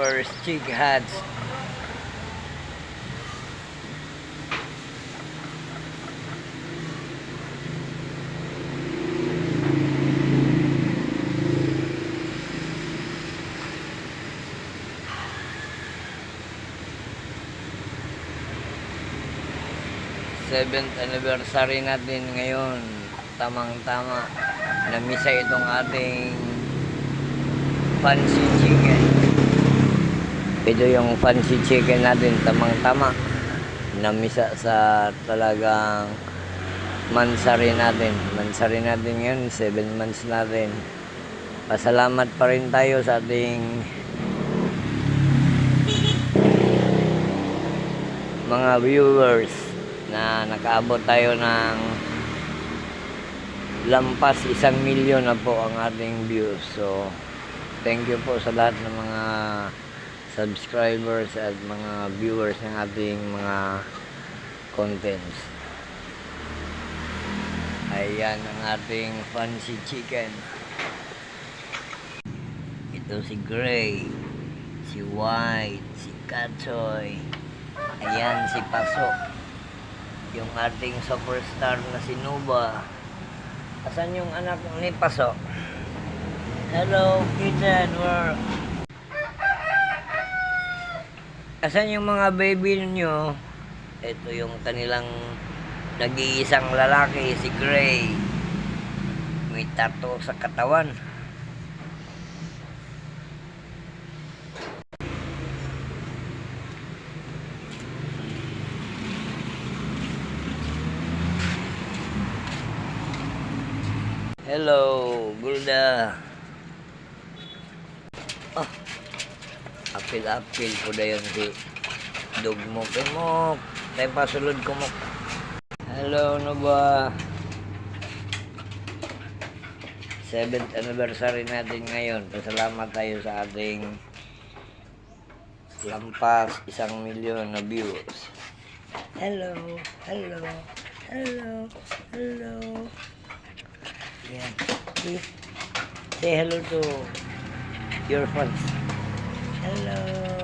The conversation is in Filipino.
viewers, Chick Hats. Seventh anniversary natin ngayon. Tamang-tama. Namisa itong ating fancy chicken. Ito yung fancy chicken natin. Tamang-tama. Namisa sa talagang mansari natin. Mansari natin ngayon. 7 months natin. Pasalamat pa rin tayo sa ating mga viewers na nakaabot tayo ng lampas 1 milyon na po ang ating views. So thank you po sa lahat ng mga subscribers at mga viewers ng ating mga contents. Ayan ang ating fancy chicken. Ito si Gray, si White, si Katsoy. Ayan si Paso, yung ating superstar na si Nuba. Asan yung anak ni Paso? Hello, kitten. Where? Asan yung mga baby nyo? Ito yung kanilang nag-iisang lalaki, si Gray. May tattoo sa katawan. Hello, Gulda. Oh, apil-apil po na yun si Dugmok. Mok, tayo pasulod ko, Mok. Hello, ano ba? 7th anniversary natin ngayon. Pasalamat tayo sa ating lampas 1 milyon na views. Hello, hello, hello, hello. Yeah. Say hello to your fans. Hello.